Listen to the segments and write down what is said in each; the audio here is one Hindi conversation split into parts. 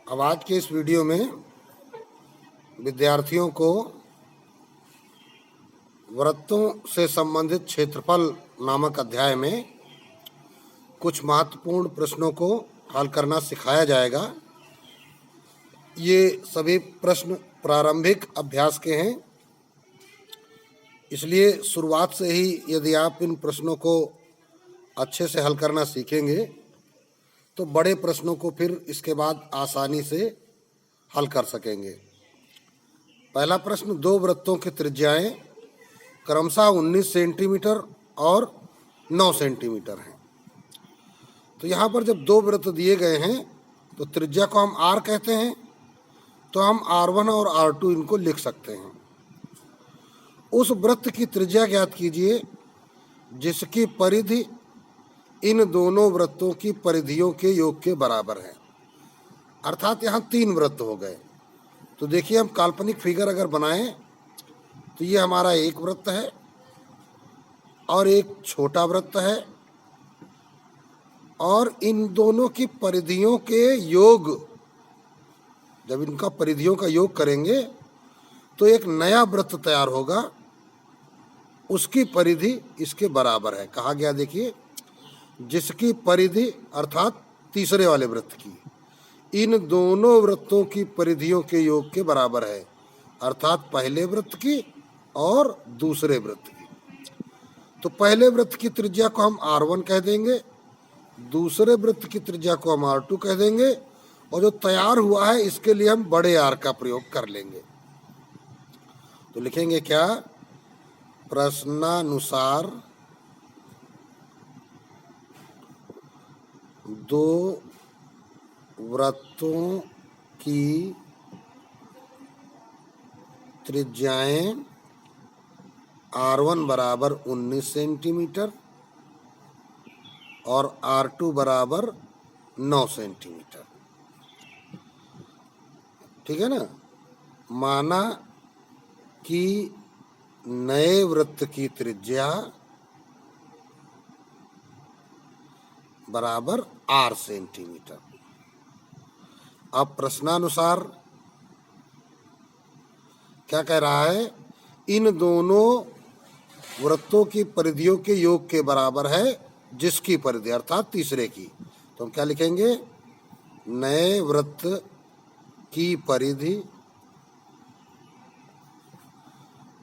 अब आज के इस वीडियो में विद्यार्थियों को वृत्तों से संबंधित क्षेत्रफल नामक अध्याय में कुछ महत्वपूर्ण प्रश्नों को हल करना सिखाया जाएगा। ये सभी प्रश्न प्रारंभिक अभ्यास के हैं, इसलिए शुरुआत से ही यदि आप इन प्रश्नों को अच्छे से हल करना सीखेंगे तो बड़े प्रश्नों को फिर इसके बाद आसानी से हल कर सकेंगे। पहला प्रश्न, दो वृत्तों की त्रिज्याएं क्रमशः 19 सेंटीमीटर और 9 सेंटीमीटर हैं। तो यहाँ पर जब दो वृत्त दिए गए हैं तो त्रिज्या को हम R कहते हैं, तो हम R1 और R2 इनको लिख सकते हैं। उस वृत्त की त्रिज्या ज्ञात कीजिए जिसकी परिधि इन दोनों वृत्तों की परिधियों के योग के बराबर है। अर्थात यहाँ तीन वृत्त हो गए। तो देखिए, हम काल्पनिक फिगर अगर बनाएं तो ये हमारा एक वृत्त है और एक छोटा वृत्त है, और इन दोनों की परिधियों के योग, जब इनका परिधियों का योग करेंगे तो एक नया वृत्त तैयार होगा, उसकी परिधि इसके बराबर है। कहा गया, देखिए, जिसकी परिधि अर्थात तीसरे वाले वृत्त की इन दोनों वृत्तों की परिधियों के योग के बराबर है, अर्थात पहले वृत्त की और दूसरे वृत्त की। तो पहले वृत्त की त्रिज्या को हम R1 कह देंगे, दूसरे वृत्त की त्रिज्या को हम R2 कह देंगे, और जो तैयार हुआ है इसके लिए हम बड़े R का प्रयोग कर लेंगे। तो लिखेंगे क्या? प्रश्नानुसार दो वृत्तों की त्रिज्याएं R1 बराबर 19 सेंटीमीटर और R2 बराबर 9 सेंटीमीटर। ठीक है ना? माना कि नए वृत्त की त्रिज्या बराबर R सेंटीमीटर। अब प्रश्नानुसार क्या कह रहा है? इन दोनों वृत्तों की परिधियों के योग के बराबर है, जिसकी परिधि अर्थात तीसरे की। तो हम क्या लिखेंगे? नए वृत्त की परिधि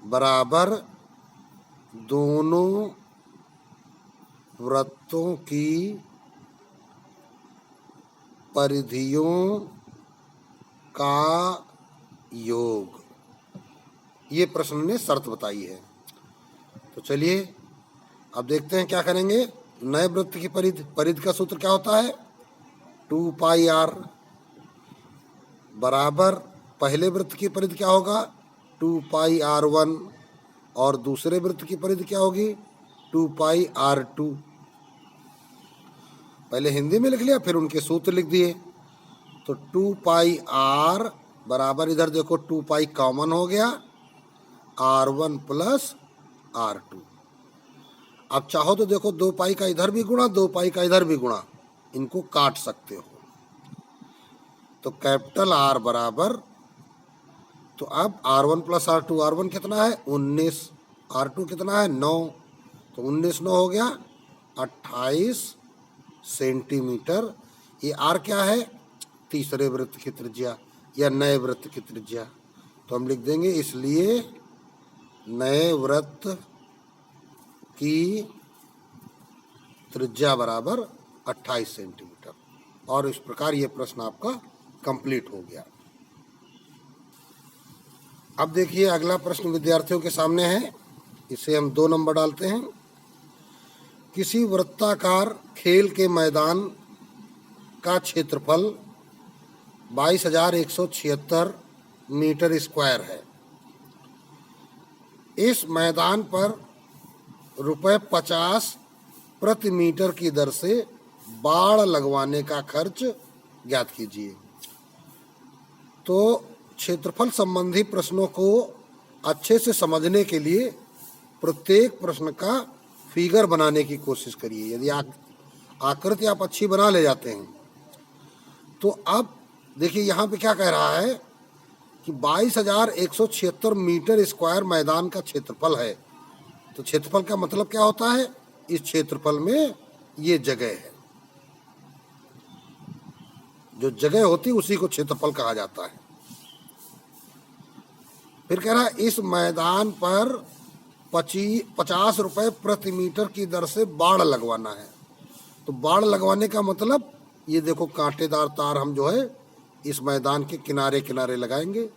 बराबर दोनों वृत्तों की परिधियों का योग। ये प्रश्न ने शर्त बताई है। तो चलिए अब देखते हैं क्या करेंगे। नए वृत्त की परिधि का सूत्र क्या होता है? 2 पाई R बराबर पहले वृत्त की परिधि क्या होगा? 2 पाई R1, और दूसरे वृत्त की परिधि क्या होगी? 2 पाई R2। पहले हिंदी में लिख लिया, फिर उनके सूत्र लिख दिए। तो 2 पाई R बराबर, इधर देखो 2 पाई कॉमन हो गया, R1 प्लस R2। अब चाहो तो देखो 2 पाई का इधर भी गुणा, 2 पाई का इधर भी गुणा, इनको काट सकते हो। तो कैपिटल R बराबर, तो अब R1 प्लस R2, R1 कितना है? 19, R2 कितना है? 9। तो 19 9 हो गया 28 सेंटीमीटर। ये R क्या है? तीसरे वृत्त की त्रिज्या या नए वृत्त की त्रिज्या। तो हम लिख देंगे, इसलिए नए वृत्त की त्रिज्या बराबर 28 सेंटीमीटर। और इस प्रकार ये प्रश्न आपका कंप्लीट हो गया। अब देखिए, अगला प्रश्न विद्यार्थियों के सामने है। इसे हम 2 नंबर डालते हैं। किसी वृत्ताकार खेल के मैदान का क्षेत्रफल 22,176 मीटर स्क्वायर है। इस मैदान पर ₹50 प्रति मीटर की दर से बाड़ लगवाने का खर्च ज्ञात कीजिए। तो क्षेत्रफल संबंधी प्रश्नों को अच्छे से समझने के लिए प्रत्येक प्रश्न का फिगर बनाने की कोशिश करिए। यदि आकृति आप अच्छी बना ले जाते हैं तो अब देखिए यहाँ पे क्या कह रहा है कि 22,176 मीटर स्क्वायर मैदान का क्षेत्रफल है। तो क्षेत्रफल का मतलब क्या होता है, इस क्षेत्रफल में ये जगह है, जो जगह होती है उसी को क्षेत्रफल कहा जाता है। फिर कह रहा है इस मैदान पर 50 रुपए प्रति मीटर की दर से बाड़ लगवाना है। तो बाड़ लगवाने का मतलब ये देखो, कांटेदार तार हम जो है इस मैदान के किनारे किनारे लगाएंगे,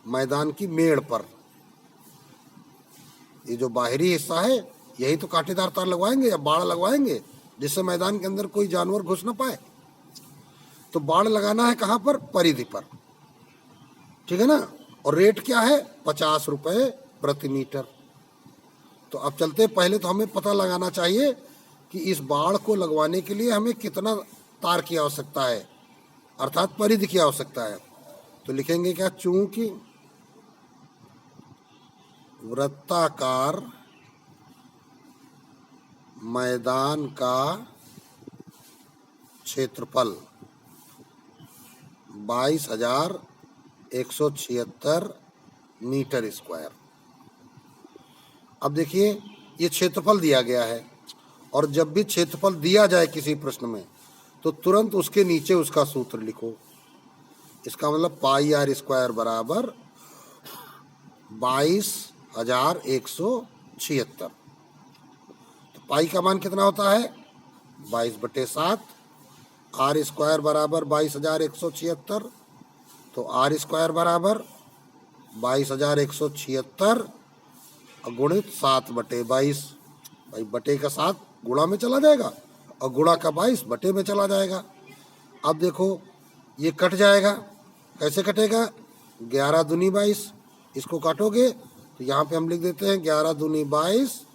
मैदान की मेड़ पर। ये जो बाहरी हिस्सा है यही तो कांटेदार तार लगवाएंगे या बाड़ लगवाएंगे, जिससे मैदान के अंदर कोई जानवर घुस ना पाए। तो बाड़ लगाना है कहाँ पर, परिधि पर, ठीक है ना। और रेट क्या है, 50 रुपए प्रति मीटर। तो अब चलते, पहले तो हमें पता लगाना चाहिए कि इस बाड़ को लगवाने के लिए हमें कितना तार की आवश्यकता है, अर्थात परिधि की आवश्यकता है। तो लिखेंगे क्या, चूंकि वृत्ताकार मैदान का क्षेत्रफल 22,176 मीटर स्क्वायर। अब देखिए ये क्षेत्रफल दिया गया है, और जब भी क्षेत्रफल दिया जाए किसी प्रश्न में तो तुरंत उसके नीचे उसका सूत्र लिखो। इसका मतलब पाई आर स्क्वायर बराबर 22,176। तो पाई का मान कितना होता है, 22/7। आर स्क्वायर बराबर 22,176। तो आर स्क्वायर बराबर 22,176 गुणित 7/22। भाई बटे का 7 गुणा में चला जाएगा और गुणा का 22 बटे में चला जाएगा। अब देखो ये कट जाएगा, कैसे कटेगा, 11 दूनी 22, इसको काटोगे तो यहाँ पे हम लिख देते हैं 11 दूनी 22,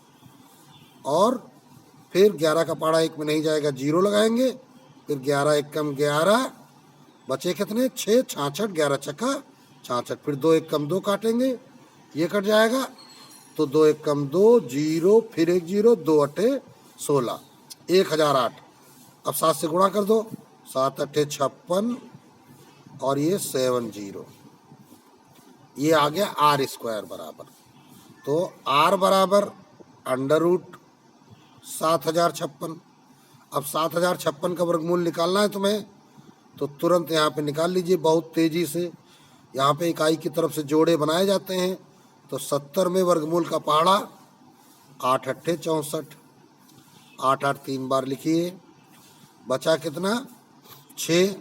और फिर 11 का पाड़ा 1 में नहीं जाएगा, 0 लगाएंगे, फिर 11 एकम 11, बचे कितने 6, 66, 11 छक्का 66, फिर 2 एकम 2 काटेंगे, ये कट जाएगा, तो 2 एकम 2, 0, फिर 1 0, 2 अट्ठे 16, 1008। अब 7 से गुणा कर दो, 7 अट्ठे 56, और ये 70, ये आ गया आर स्क्वायर बराबर। तो आर बराबर √7,056। अब 7,056 का वर्गमूल निकालना है तुम्हें, तो तुरंत यहाँ पे निकाल लीजिए बहुत तेजी से। यहाँ पे इकाई की तरफ से जोड़े बनाए जाते हैं। तो 70 में वर्गमूल का पहाड़ा 8 अट्ठे 64, 8 8 3 बार लिखिए, बचा कितना 6,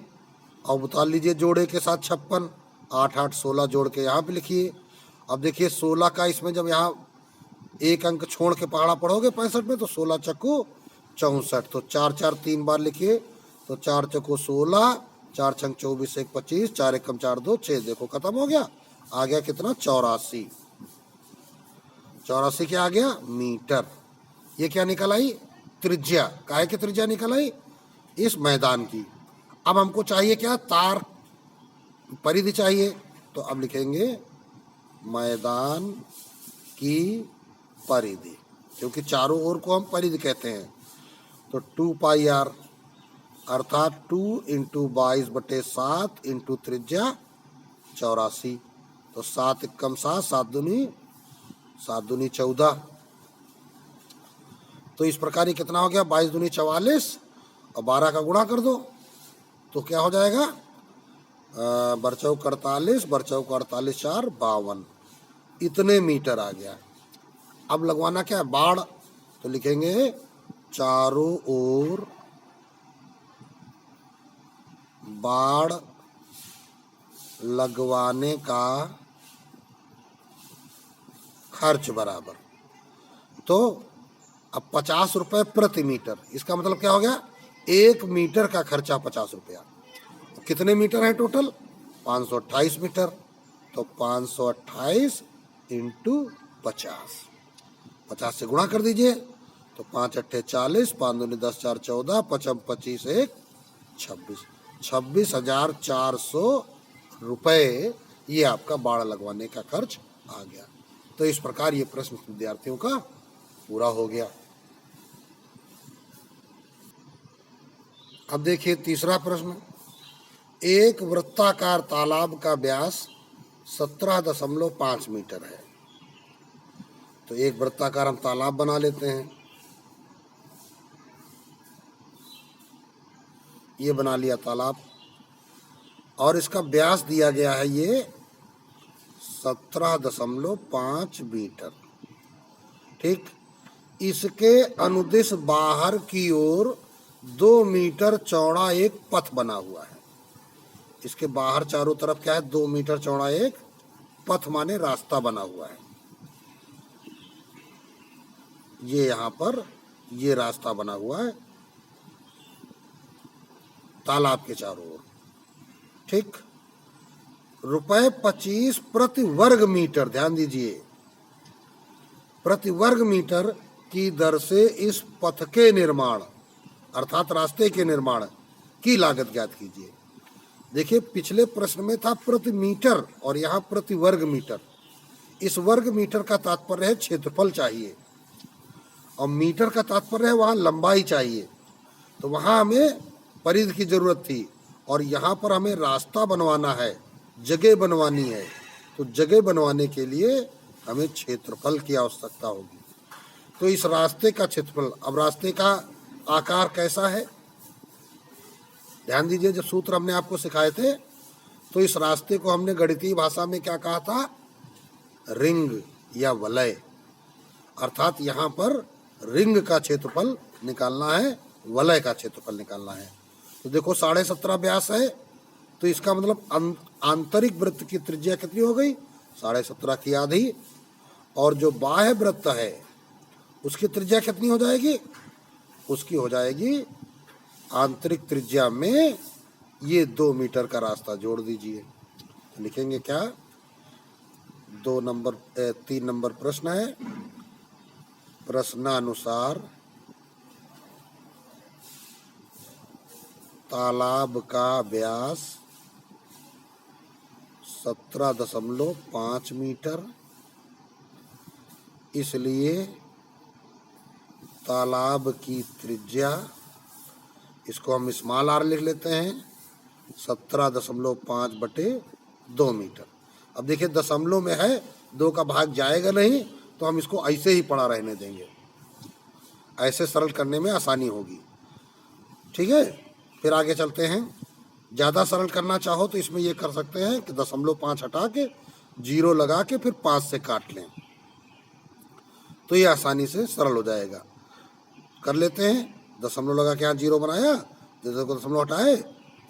और उतार लीजिए जोड़े के साथ 56, 8 8 16 जोड़ के यहाँ पे लिखिए। अब देखिए 16 का इसमें जब यहाँ एक अंक छोड़ के पहाड़ा पढ़ोगे 65 में, तो 16 चक्कू 64, तो 4 4 3 बार लिखिए, तो 4 चक्कू 16, 4 छंग 24, 1 25, 4 एकम 4 2 6, देखो खत्म हो गया। आ गया कितना 84, 84 क्या आ गया, मीटर। ये क्या निकल आई, त्रिज्या। काहे की त्रिज्या निकल आई, इस मैदान की। अब हमको चाहिए क्या, तार परिधि चाहिए। तो अब लिखेंगे मैदान की परिधि, क्योंकि चारों ओर को हम परिधि कहते हैं। तो 2 पाई आर अर्थात 2 × 22/7 × त्रिज्या 84। तो 7 एकम 7, 7 दूनी 14। तो इस प्रकार ये कितना हो गया, 22 दूनी 44, और 12 का गुणा कर दो, तो क्या हो जाएगा, बरचौक 48, बरचौक 48 4 52, इतने मीटर आ गया। अब लगवाना क्या है, बाड़। तो लिखेंगे चारों ओर बाड़ लगवाने का खर्च बराबर। तो अब 50 रुपए प्रति मीटर, इसका मतलब क्या हो गया, 1 मीटर का खर्चा 50 रुपया। कितने मीटर है टोटल, 528 मीटर। तो 528 × 50, 50 से गुणा कर दीजिए, तो 5 अट्ठे 40, 5 दूनी 10 4 14, 5 25 1 26, 26,400 रुपये ये आपका बाड़ लगवाने का खर्च आ गया। तो इस प्रकार ये प्रश्न विद्यार्थियों का पूरा हो गया। अब देखिए तीसरा प्रश्न, एक वृत्ताकार तालाब का व्यास 17.5 मीटर है। तो एक वृत्ताकार हम तालाब बना लेते हैं। ये बना लिया तालाब और इसका व्यास दिया गया है ये 17.5 मीटर। ठीक, इसके अनुदिश बाहर की ओर 2 मीटर चौड़ा एक पथ बना हुआ है। इसके बाहर चारों तरफ क्या है, 2 मीटर चौड़ा एक पथ माने रास्ता बना हुआ है। ये यहाँ पर ये रास्ता बना हुआ है तालाब के चारों ओर। ठीक, ₹25 प्रति वर्ग मीटर, ध्यान दीजिए, प्रति वर्ग मीटर की दर से इस पथ के निर्माण अर्थात रास्ते के निर्माण की लागत ज्ञात कीजिए। देखिए, पिछले प्रश्न में था प्रति मीटर और यहाँ प्रति वर्ग मीटर। इस वर्ग मीटर का तात्पर्य है क्षेत्रफल चाहिए और मीटर का तात्पर्य है वहाँ लंबाई चाहिए। तो वहाँ हमें परिधि की जरूरत थी और यहाँ पर हमें रास्ता बनवाना है, जगह बनवानी है। तो जगह बनवाने के लिए हमें क्षेत्रफल की आवश्यकता होगी। तो इस रास्ते का क्षेत्रफल, अब रास्ते का आकार कैसा है, ध्यान दीजिए, जो सूत्र हमने आपको सिखाए थे, तो इस रास्ते को हमने गणितीय भाषा में क्या कहा था, रिंग या वलय। अर्थात यहाँ पर रिंग का क्षेत्रफल निकालना है, वलय का क्षेत्रफल निकालना है। तो देखो 17.5 व्यास है, तो इसका मतलब आंतरिक वृत्त की त्रिज्या कितनी हो गई, 17.5 की आधी। और जो बाह्य वृत्त है उसकी त्रिज्या कितनी हो जाएगी, उसकी हो जाएगी आंतरिक त्रिज्या में ये 2 मीटर का रास्ता जोड़ दीजिए। लिखेंगे क्या, 3 नंबर प्रश्न है। प्रश्नानुसार तालाब का व्यास 17.5 मीटर, इसलिए तालाब की त्रिज्या, इसको हम स्मॉल आर लिख लेते हैं, 17.5/2 मीटर। अब देखिए दशमलव में है, 2 का भाग जाएगा नहीं, तो हम इसको ऐसे ही पड़ा रहने देंगे, ऐसे सरल करने में आसानी होगी। ठीक है, फिर आगे चलते हैं। ज़्यादा सरल करना चाहो तो इसमें ये कर सकते हैं कि 0.5 हटा के 0 लगा के फिर 5 से काट लें, तो ये आसानी से सरल हो जाएगा। कर लेते हैं, दशमलव लगा के यहाँ 0 बनाया, को दशमलव हटाए,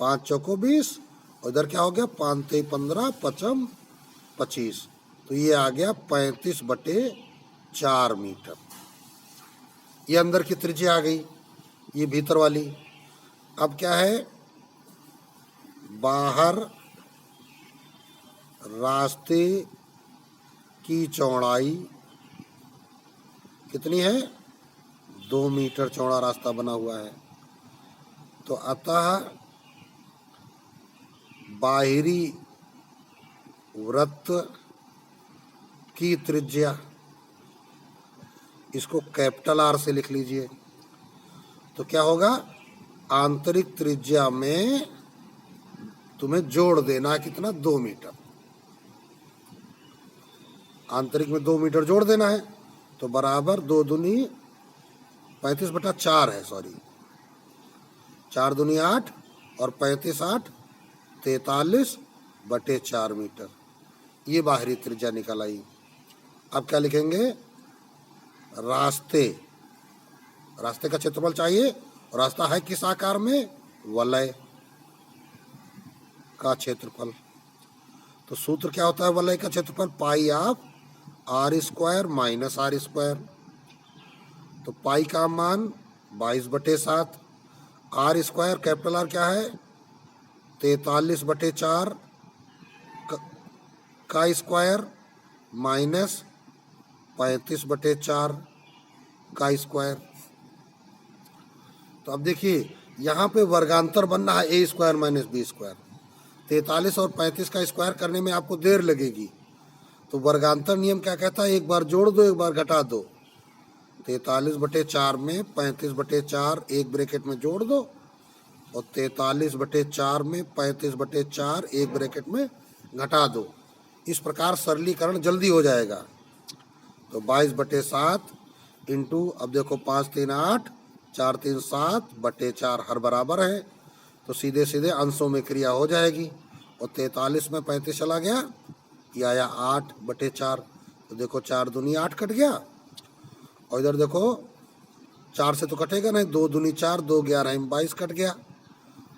5 चौको 20 और इधर क्या हो गया, 5 3 15 5 25, तो ये आ गया 35/4 मीटर। ये अंदर की त्रिज्या आ गई, ये भीतर वाली। अब क्या है, बाहर रास्ते की चौड़ाई कितनी है, 2 मीटर चौड़ा रास्ता बना हुआ है। तो अतः बाहरी वृत्त की त्रिज्या, इसको कैपिटल आर से लिख लीजिए। तो क्या होगा, आंतरिक त्रिज्या में तुम्हें जोड़ देना कितना, 2 मीटर। आंतरिक में 2 मीटर जोड़ देना है, तो बराबर 2 दूनी 35/4 है, सॉरी 4 दूनी 8 और 35 8 43/4 मीटर। ये बाहरी त्रिज्या निकल आई। अब क्या लिखेंगे, रास्ते का क्षेत्रफल चाहिए, और रास्ता है किस आकार में, वलय का क्षेत्रफल। तो सूत्र क्या होता है वलय का क्षेत्रफल, पाई ऑफ r² माइनस r²। तो पाई का मान 22/7, r² कैपिटल आर क्या है, 43/4 का स्क्वायर माइनस 35/4 का स्क्वायर। तो अब देखिए यहाँ पे वर्गांतर बनना है a² माइनस b²। 43 और 35 का स्क्वायर करने में आपको देर लगेगी, तो वर्गांतर नियम क्या कहता है, एक बार जोड़ दो एक बार घटा दो। 43/4 में 35/4 एक ब्रैकेट में जोड़ दो, और 43/4 में 35/4 एक ब्रैकेट में घटा दो। इस प्रकार सरलीकरण जल्दी हो जाएगा। तो 22/7 इंटू, अब देखो 5 3 8, 4 3 7/4 हर बराबर है, तो सीधे सीधे अंशों में क्रिया हो जाएगी। और 43 में 35 चला गया, ये आया 8/4। तो देखो 4 दूनी 8 कट गया, और इधर देखो 4 से तो कटेगा नहीं, 2 दूनी 4, 2 11 22 कट गया,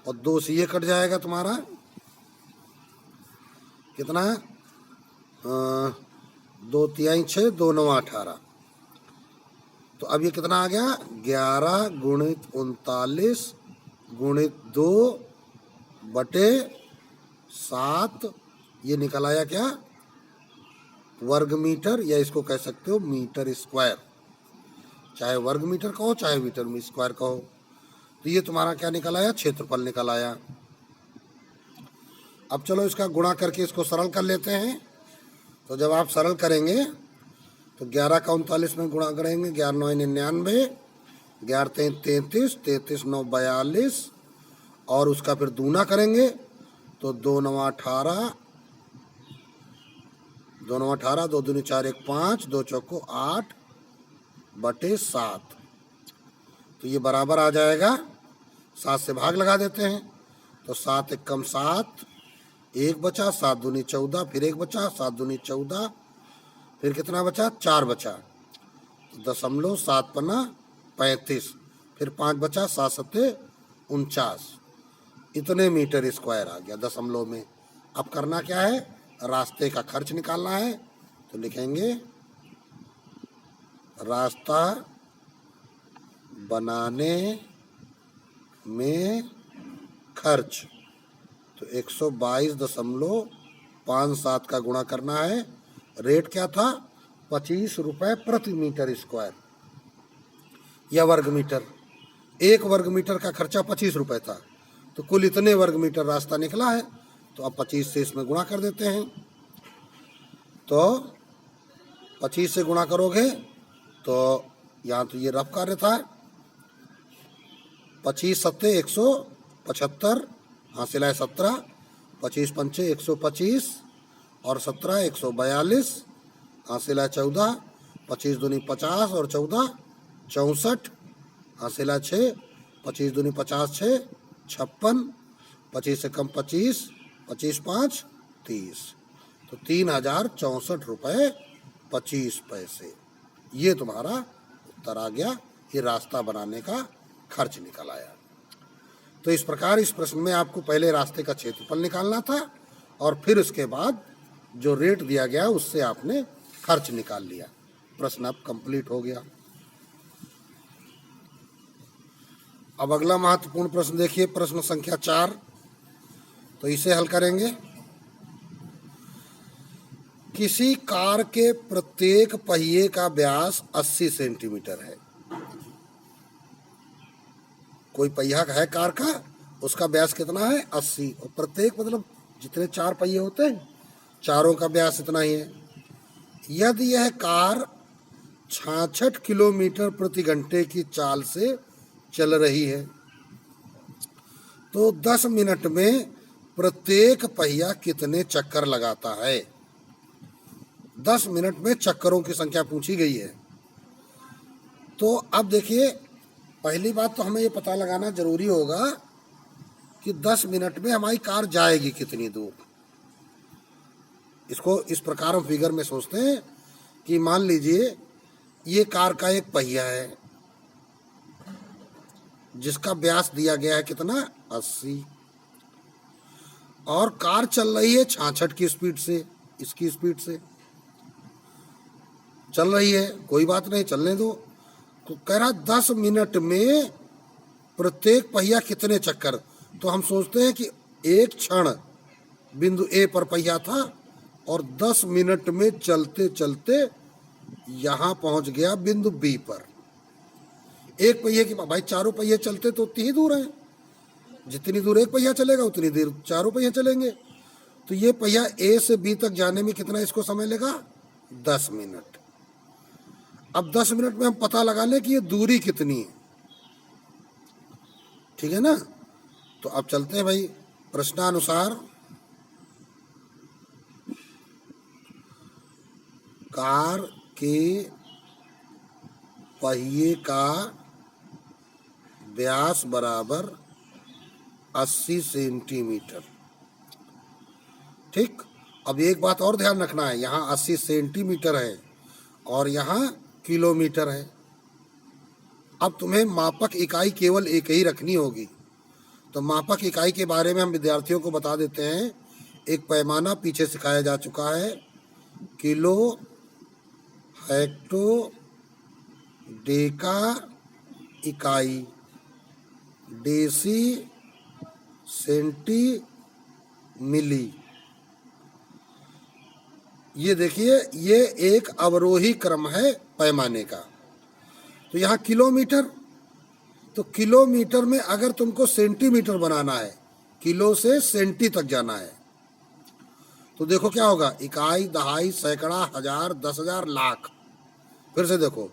और 2 से ये कट जाएगा तुम्हारा कितना, 2 तिहाई 6, 2 9 18। तो अब ये कितना आ गया, 11 गुणित 39 गुणित 2/7, ये निकल आया क्या, वर्ग मीटर, या इसको कह सकते हो मीटर स्क्वायर। चाहे वर्ग मीटर कहो चाहे मीटर में स्क्वायर कहो। तो ये तुम्हारा क्या निकल आया, क्षेत्रफल निकल आया। अब चलो इसका गुणा करके इसको सरल कर लेते हैं। तो जब आप सरल करेंगे तो 11 का 39 में गुणा करेंगे, 11 9 99, 11 3 33, 33 9 42, और उसका फिर दूना करेंगे तो 2 9 18, 2 9 18, 2 दूनी 4 1 5, 2 चौको 8/7। तो ये बराबर आ जाएगा, 7 से भाग लगा देते हैं। तो 7 1 कम 7, 1 बचा, 7 दूनी 14, फिर 1 बचा, 7 दूनी 14, फिर कितना बचा, 4 बचा, 0.7 फिर 5 बचा, 7 7 49, इतने मीटर स्क्वायर आ गया दशमलव में। अब करना क्या है, रास्ते का खर्च निकालना है। तो लिखेंगे रास्ता बनाने में खर्च, तो 122.57 का गुणा करना है। रेट क्या था, 25 रुपये प्रति मीटर स्क्वायर या वर्ग मीटर। एक वर्ग मीटर का खर्चा 25 रुपये था, तो कुल इतने वर्ग मीटर रास्ता निकला है। तो अब 25 से इसमें गुणा कर देते हैं। तो 25 से गुणा करोगे तो यहाँ तो ये रफ कार्य था, 25 सत्ते 175, हासिल है 17, 25 पंचे 125, और 17 142, हासिल है 14, 25 दूनी 50 और 14 64, हासिल है 6, 25 दूनी 50 6 56, 25 से कम 25, 25 5 30, तो 3064.25। ये तुम्हारा उत्तर आ गया, ये रास्ता बनाने का खर्च निकल आया। तो इस प्रकार इस प्रश्न में आपको पहले रास्ते का क्षेत्रफल निकालना था, और फिर उसके बाद जो रेट दिया गया उससे आपने खर्च निकाल लिया। प्रश्न अब कंप्लीट हो गया। अब अगला महत्वपूर्ण प्रश्न देखिए, प्रश्न संख्या 4। तो इसे हल करेंगे। किसी कार के प्रत्येक पहिए का व्यास 80 सेंटीमीटर है। कोई पहिया है कार का, उसका व्यास कितना है, 80, और प्रत्येक मतलब जितने 4 पहिए होते हैं, चारों का व्यास इतना ही है। यदि यह कार 66 किलोमीटर प्रति घंटे की चाल से चल रही है, तो 10 मिनट में प्रत्येक पहिया कितने चक्कर लगाता है। 10 मिनट में चक्करों की संख्या पूछी गई है। तो अब देखिए, पहली बात तो हमें ये पता लगाना जरूरी होगा कि 10 मिनट में हमारी कार जाएगी कितनी दूर। इसको इस प्रकार हम फिगर में सोचते हैं कि मान लीजिए ये कार का एक पहिया है जिसका व्यास दिया गया है कितना, 80, और कार चल रही है 66 की स्पीड से, इसकी स्पीड से चल रही है, कोई बात नहीं, चलने दो। तो कह रहा 10 मिनट में प्रत्येक पहिया कितने चक्कर। तो हम सोचते हैं कि एक क्षण बिंदु ए पर पहिया था और 10 मिनट में चलते चलते यहां पहुंच गया बिंदु बी पर। एक पहिए की भाई, चारों पहिए चलते तो उतनी ही दूर है, जितनी दूर एक पहिया चलेगा उतनी देर चारों पहिया चलेंगे। तो ये पहिया ए से बी तक जाने में कितना इसको समय लेगा, 10 मिनट। अब 10 मिनट में हम पता लगा लें कि ये दूरी कितनी है, ठीक है ना। तो अब चलते हैं भाई प्रश्नानुसार। कार के पहिए का व्यास बराबर 80 सेंटीमीटर। ठीक, अब एक बात और ध्यान रखना है, यहाँ 80 सेंटीमीटर है और यहाँ किलोमीटर है। अब तुम्हें मापक इकाई केवल एक ही रखनी होगी। तो मापक इकाई के बारे में हम विद्यार्थियों को बता देते हैं। एक पैमाना पीछे सिखाया जा चुका है, किलो, हेक्टो, डेका इकाई, डेसी, सेंटी, मिली। ये देखिए, ये एक अवरोही क्रम है पैमाने का। तो यहाँ किलोमीटर, तो किलोमीटर में अगर तुमको सेंटीमीटर बनाना है, किलो से सेंटी तक जाना है, तो देखो क्या होगा, इकाई, दहाई, सैकड़ा, हजार, 10,000, लाख। फिर से देखो,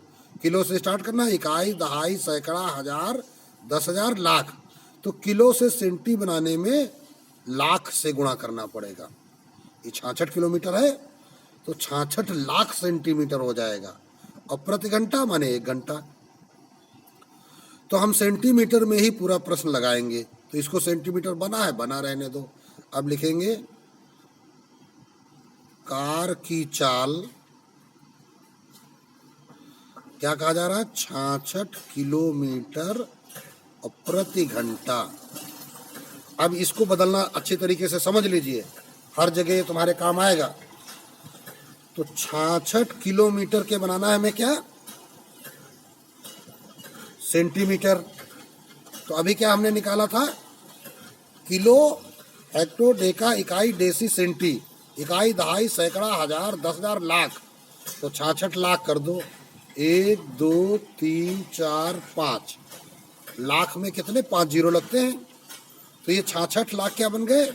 किलो से स्टार्ट करना, इकाई, दहाई, सैकड़ा, हजार, 10,000, लाख। तो किलो से सेंटी बनाने में लाख से गुणा करना पड़ेगा। ये 66 किलोमीटर है तो 66 लाख सेंटीमीटर हो जाएगा। और प्रति घंटा माने 1 घंटा। तो हम सेंटीमीटर में ही पूरा प्रश्न लगाएंगे। तो इसको सेंटीमीटर बना है, बना रहने दो। अब लिखेंगे कार की चाल, क्या कहा जा रहा है, 66 किलोमीटर प्रति घंटा। अब इसको बदलना अच्छी तरीके से समझ लीजिए, हर जगह तुम्हारे काम आएगा। तो 66 किलोमीटर के बनाना है हमें क्या, सेंटीमीटर। तो अभी क्या हमने निकाला था, किलो, हेक्टो, डेका इकाई, डेसी, सेंटी, इकाई, दहाई, सैकड़ा, हजार, 10,000, लाख। तो 66 लाख कर दो, 1 2 3 4 5। लाख में कितने 5 जीरो लगते हैं। तो ये 66 लाख क्या बन गए,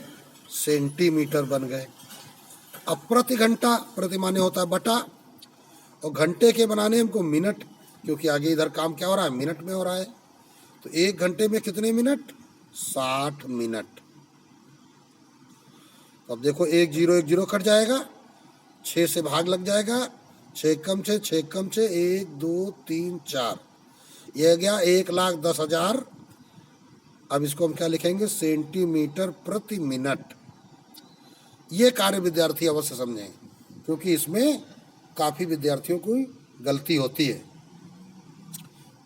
सेंटीमीटर बन गए। अब प्रति घंटा, प्रति माने होता है बटा, और घंटे के बनाने हमको मिनट, क्योंकि आगे इधर काम क्या हो रहा है, मिनट में हो रहा है। तो 1 घंटे में कितने मिनट, 60 मिनट। अब देखो 1 0 कट जाएगा, 6 से भाग लग जाएगा, 6 कम 6, 6 कम 6, 1 2 3 4, ये गया 1,10,000। अब इसको हम क्या लिखेंगे, सेंटीमीटर प्रति मिनट। ये कार्य विद्यार्थी अवश्य समझें, क्योंकि इसमें काफ़ी विद्यार्थियों को गलती होती है।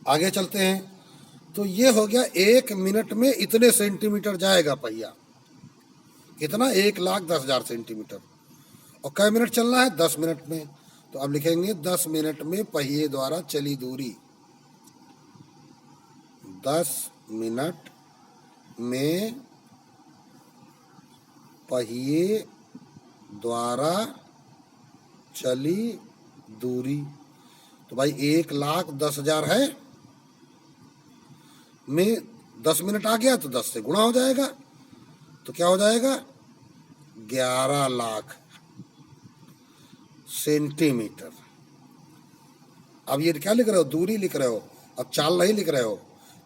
आगे चलते हैं। तो ये हो गया 1 मिनट में इतने सेंटीमीटर जाएगा पहिया, कितना, 1,10,000 सेंटीमीटर। और कै मिनट चलना है, 10 मिनट में। तो अब लिखेंगे 10 मिनट में पहिए द्वारा चली दूरी, 10 मिनट में पहिए द्वारा चली दूरी। तो भाई 1,10,000 है में 10 मिनट आ गया तो 10 से गुणा हो जाएगा। तो क्या हो जाएगा, 11 लाख सेंटीमीटर। अब ये क्या लिख रहे हो, दूरी लिख रहे हो, अब चाल नहीं लिख रहे हो।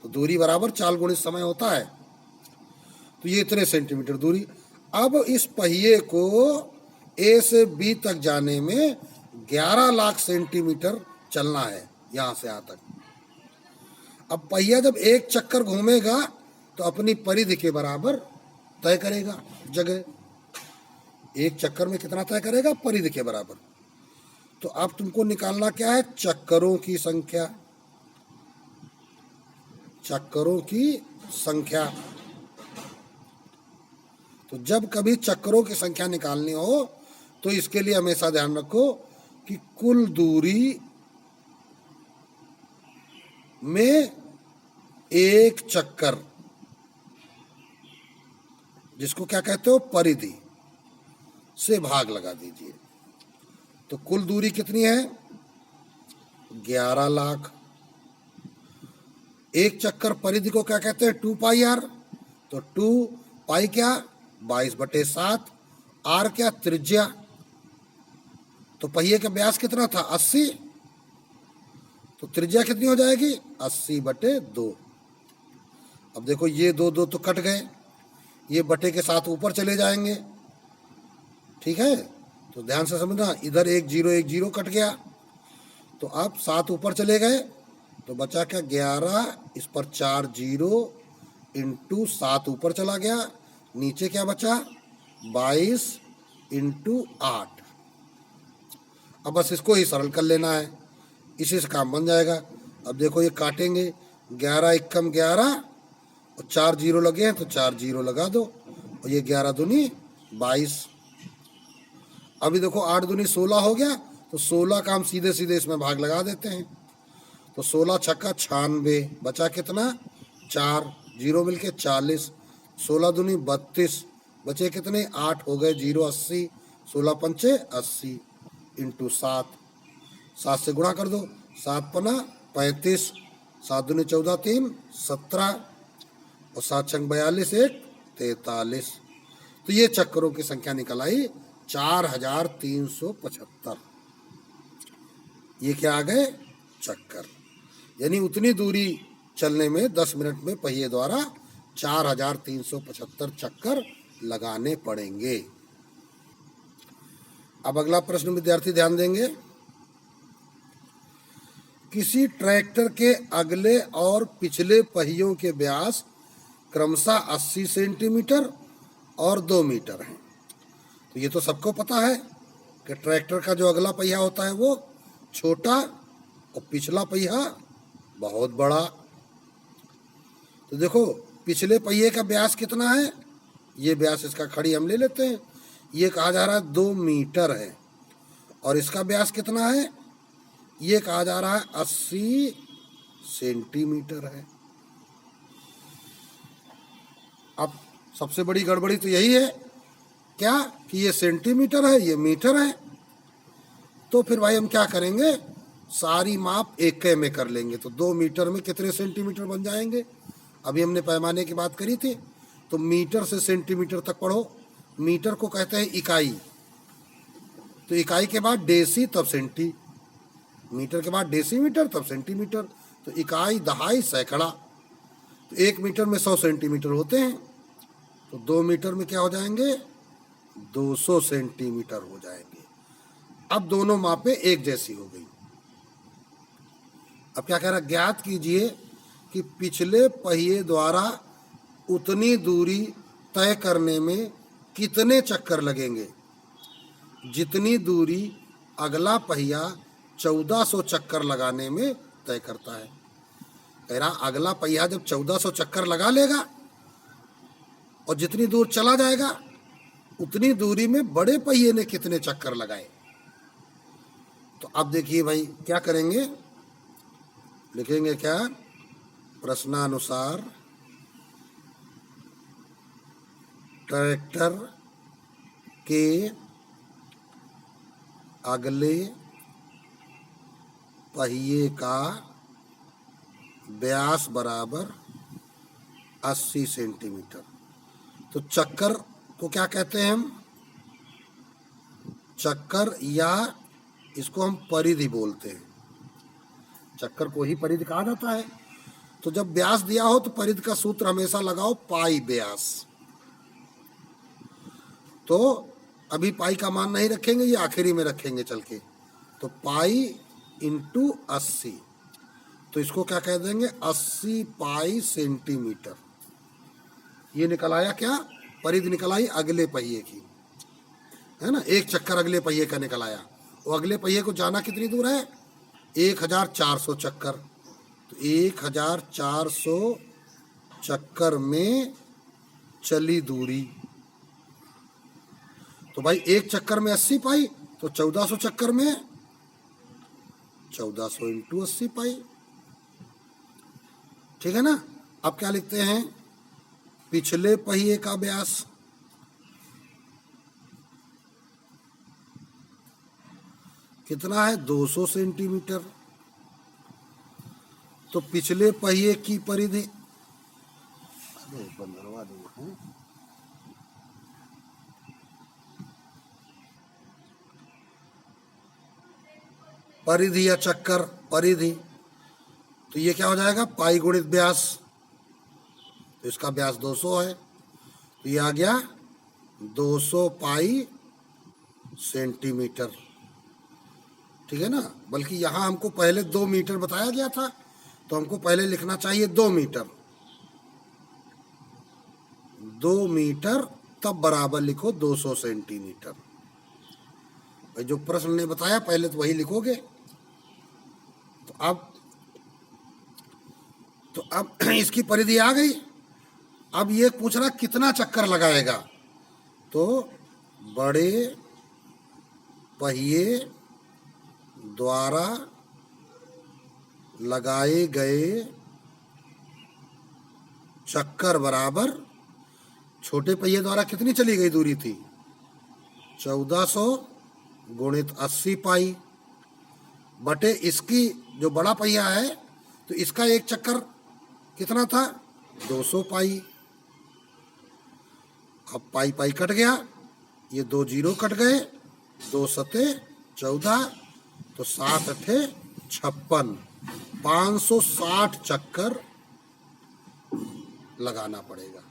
तो दूरी बराबर चाल गुणित समय होता है। तो ये इतने सेंटीमीटर दूरी। अब इस पहिए को ए से बी तक जाने में 11 लाख सेंटीमीटर चलना है, यहां से यहां तक। अब पहिया जब एक चक्कर घूमेगा तो अपनी परिधि के बराबर तय करेगा जगह। एक चक्कर में कितना तय करेगा, परिधि के बराबर। तो अब तुमको निकालना क्या है, चक्करों की संख्या, चक्करों की संख्या। तो जब कभी चक्करों की संख्या निकालनी हो तो इसके लिए हमेशा ध्यान रखो कि कुल दूरी में एक चक्कर, जिसको क्या कहते हो, परिधि, से भाग लगा दीजिए। तो कुल दूरी कितनी है, 11 लाख। एक चक्कर परिधि को क्या कहते हैं, 2πr। तो 2π क्या, 22/7, r क्या, त्रिज्या। तो पहिए का व्यास कितना था, 80। तो त्रिज्या कितनी हो जाएगी, 80/2। अब देखो ये दो दो तो कट गए, ये बटे के साथ ऊपर चले जाएंगे, ठीक है। तो ध्यान से समझना, इधर एक जीरो कट गया, तो अब 7 ऊपर चले गए, तो बचा क्या 11, इस पर 4 जीरो इंटू 7 ऊपर चला गया, नीचे क्या बचा 22 इंटू 8। अब बस इसको ही सरल कर लेना है, इसी से काम बन जाएगा। अब देखो ये काटेंगे, 11 एकम 11 और 4 जीरो लगे हैं तो 4 जीरो लगा दो, और ये 11 दूनी 22। अभी देखो 8 दूनी 16 हो गया, तो 16 का हम सीधे सीधे इसमें भाग लगा देते हैं, तो 16 छक्का 96, बचा कितना 4, जीरो मिलके 40, 16 दूनी 32, बचे कितने 8 हो गए, जीरो 80, 16 पंचे 80 इंटू 7, 7 से गुणा कर दो, 7 पना 35, 7 दूनी 14, 3 17, और 7 छंग 42, 1 43। तो ये चक्करों की संख्या निकल आई 4375। ये क्या आ गए चक्कर, यानी उतनी दूरी चलने में 10 मिनट में पहिए द्वारा 4375 चक्कर लगाने पड़ेंगे। अब अगला प्रश्न विद्यार्थी ध्यान देंगे। किसी ट्रैक्टर के अगले और पिछले पहियों के व्यास क्रमशः 80 सेंटीमीटर और 2 मीटर हैं। तो ये तो सबको पता है कि ट्रैक्टर का जो अगला पहिया होता है वो छोटा और पिछला पहिया बहुत बड़ा। तो देखो पिछले पहिए का व्यास कितना है, ये व्यास इसका खड़ी हम ले लेते हैं, ये कहा जा रहा है 2 मीटर है, और इसका व्यास कितना है, ये कहा जा रहा है 80 सेंटीमीटर है। अब सबसे बड़ी गड़बड़ी तो यही है क्या कि ये सेंटीमीटर है, ये मीटर है। तो फिर भाई हम क्या करेंगे, सारी माप एक में कर लेंगे, तो 2 मीटर में कितने सेंटीमीटर बन जाएंगे। अभी हमने पैमाने की बात करी थी, तो मीटर से सेंटीमीटर तक पढ़ो। मीटर को कहते हैं इकाई, तो इकाई के बाद डेसी तब सेंटी, मीटर के बाद डेसीमीटर तब सेंटीमीटर, तो इकाई दहाई सैकड़ा। तो 1 मीटर में 100 सेंटीमीटर होते हैं, तो 2 मीटर में क्या हो जाएंगे 200 सेंटीमीटर हो जाएंगे। अब दोनों मापें एक जैसी हो गई। अब क्या कह रहा है, ज्ञात कीजिए कि पिछले पहिए द्वारा उतनी दूरी तय करने में कितने चक्कर लगेंगे जितनी दूरी अगला पहिया 1400 चक्कर लगाने में तय करता है। कह रहा अगला पहिया जब 1400 चक्कर लगा लेगा और जितनी दूर चला जाएगा उतनी दूरी में बड़े पहिए ने कितने चक्कर लगाए। तो अब देखिए भाई क्या करेंगे, लिखेंगे क्या, प्रश्नानुसार ट्रैक्टर के अगले पहिए का व्यास बराबर 80 सेंटीमीटर। तो चक्कर को क्या कहते हैं हम, चक्कर या इसको हम परिधि बोलते हैं, चक्कर को ही परिधि कहा जाता है। तो जब व्यास दिया हो तो परिधि का सूत्र हमेशा लगाओ पाई व्यास। तो अभी पाई का मान नहीं रखेंगे, ये आखिरी में रखेंगे चल के, तो पाई इंटू 80, तो इसको क्या कह देंगे 80 पाई सेंटीमीटर। ये निकल आया क्या, परिधि निकल आई अगले पहिए की, है ना, एक चक्कर अगले पहिए का निकल आया। वो अगले पहिए को जाना कितनी दूर है 1400 चक्कर, तो 1400 चक्कर में चली दूरी। तो भाई एक चक्कर में 80 पाई, तो 1400 चक्कर में 1400 इंटू 80 पाई, ठीक है ना। अब क्या लिखते हैं, पिछले पहिए का व्यास कितना है 200 सेंटीमीटर, तो पिछले पहिए की परिधि, बंदरवा दूंगा, परिधि या चक्कर परिधि, तो ये क्या हो जाएगा पाई गुणित व्यास, तो इसका व्यास 200 है, तो ये आ गया 200 पाई सेंटीमीटर। ठीक है ना, बल्कि यहाँ हमको पहले 2 मीटर बताया गया था, तो हमको पहले लिखना चाहिए 2 मीटर। 2 मीटर तब बराबर लिखो 200 सेंटीमीटर। भाई जो प्रश्न ने बताया पहले तो वही लिखोगे। तो अब इसकी परिधि आ गई। अब ये पूछ रहा कितना चक्कर लगाएगा, तो बड़े पहिए द्वारा लगाए गए चक्कर बराबर छोटे पहिए द्वारा कितनी चली गई दूरी थी, 1400 गुणित 80 पाई बटे इसकी जो बड़ा पहिया है तो इसका एक चक्कर कितना था, 200 पाई। अब पाई पाई कट गया, ये 2 जीरो कट गए, 2 सते 14, तो 7 अठे 56, 560 चक्कर लगाना पड़ेगा।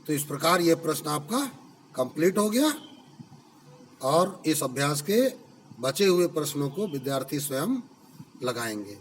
तो इस प्रकार ये प्रश्न आपका कंप्लीट हो गया, और इस अभ्यास के बचे हुए प्रश्नों को विद्यार्थी स्वयं लगाएंगे।